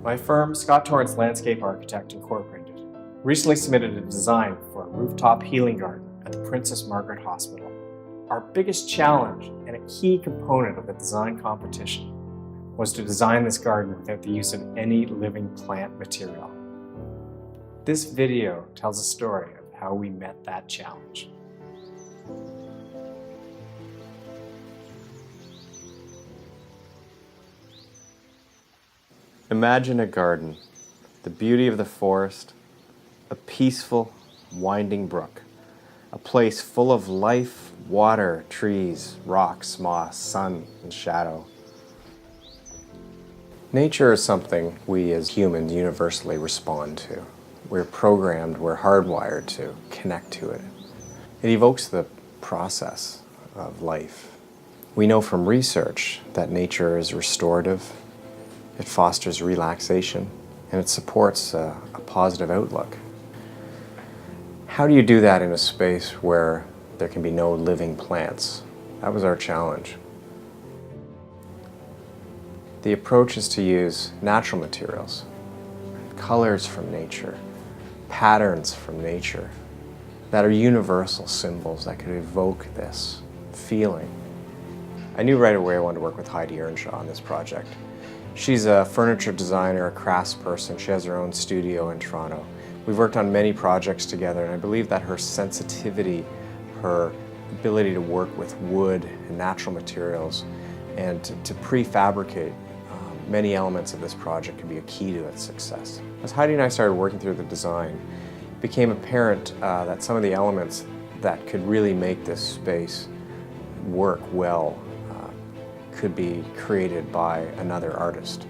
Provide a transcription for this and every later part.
My firm, Scott Torrance Landscape Architect Incorporated, recently submitted a design for a rooftop healing garden at the Princess Margaret Hospital. Our biggest challenge and a key component of the design competition was to design this garden without the use of any living plant material. This video tells a story of how we met that challenge. Imagine a garden, the beauty of the forest, a peaceful, winding brook, a place full of life, water, trees, rocks, moss, sun, and shadow. Nature is something we as humans universally respond to. We're programmed, we're hardwired to connect to it. It evokes the process of life. We know from research that nature is restorative, it fosters relaxation, and it supports a positive outlook. How do you do that in a space where there can be no living plants? That was our challenge. The approach is to use natural materials, colors from nature, patterns from nature that are universal symbols that could evoke this feeling. I knew right away I wanted to work with Heidi Earnshaw on this project. She's a furniture designer, a craftsperson. She has her own studio in Toronto. We've worked on many projects together, and I believe that her sensitivity, her ability to work with wood and natural materials, and to prefabricate many elements of this project could be a key to its success. As Heidi and I started working through the design, it became apparent that some of the elements that could really make this space work well could be created by another artist.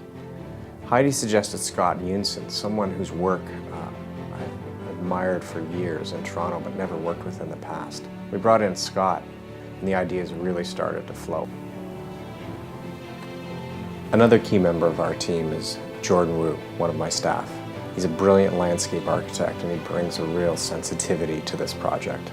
Heidi suggested Scott Unson, someone whose work I've admired for years in Toronto but never worked with in the past. We brought in Scott and the ideas really started to flow. Another key member of our team is Jordan Wu, one of my staff. He's a brilliant landscape architect and he brings a real sensitivity to this project.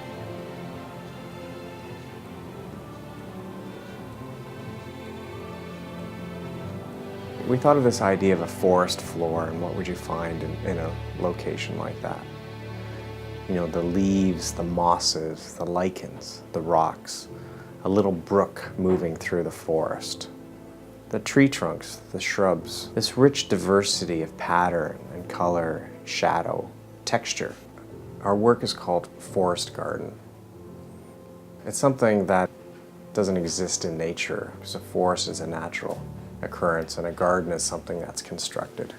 We thought of this idea of a forest floor and what would you find in a location like that. You know, the leaves, the mosses, the lichens, the rocks, a little brook moving through the forest, the tree trunks, the shrubs, this rich diversity of pattern and color, shadow, texture. Our work is called Forest Garden. It's something that doesn't exist in nature because a forest is a natural occurrence and a garden is something that's constructed.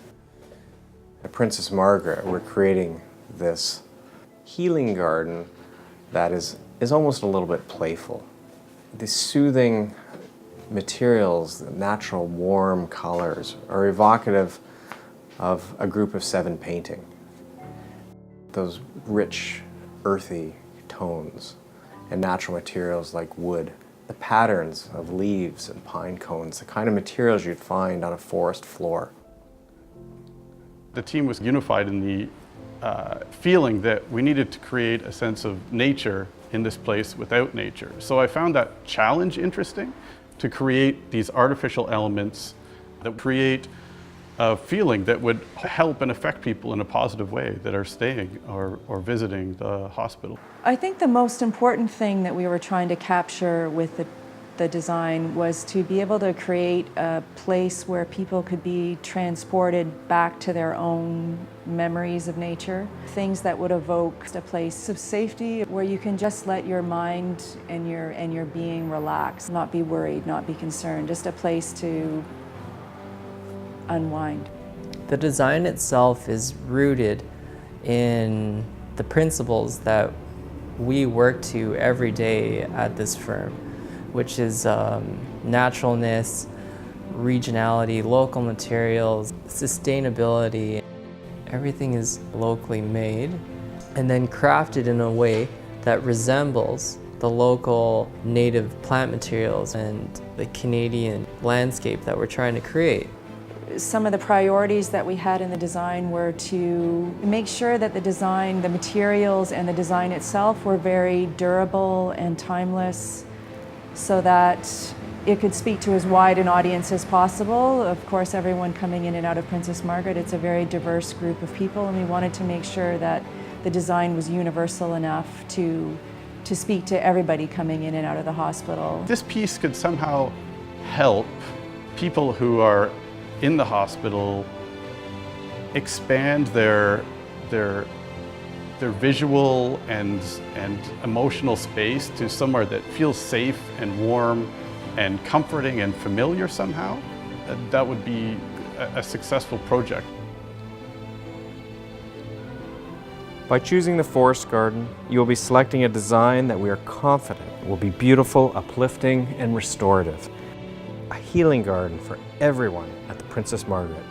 At Princess Margaret, we're creating this healing garden that is almost a little bit playful. The soothing materials, the natural warm colors are evocative of a group of 7 painting. Those rich, earthy tones and natural materials like wood. The patterns of leaves and pine cones, the kind of materials you'd find on a forest floor. The team was unified in the feeling that we needed to create a sense of nature in this place without nature. So I found that challenge interesting, to create these artificial elements that create a feeling that would help and affect people in a positive way that are staying or visiting the hospital. I think the most important thing that we were trying to capture with the design was to be able to create a place where people could be transported back to their own memories of nature. Things that would evoke a place of safety where you can just let your mind and your being relax, not be worried, not be concerned, just a place to unwind. The design itself is rooted in the principles that we work to every day at this firm, which is naturalness, regionality, local materials, sustainability. Everything is locally made and then crafted in a way that resembles the local native plant materials and the Canadian landscape that we're trying to create. Some of the priorities that we had in the design were to make sure that the design, the materials and the design itself were very durable and timeless, so that it could speak to as wide an audience as possible. Of course, everyone coming in and out of Princess Margaret, it's a very diverse group of people, and we wanted to make sure that the design was universal enough to speak to everybody coming in and out of the hospital. This piece could somehow help people who are in the hospital expand their visual and emotional space to somewhere that feels safe and warm and comforting and familiar somehow. That would be a successful project. By choosing the forest garden, you will be selecting a design that we are confident will be beautiful, uplifting, and restorative. A healing garden for everyone at the Princess Margaret.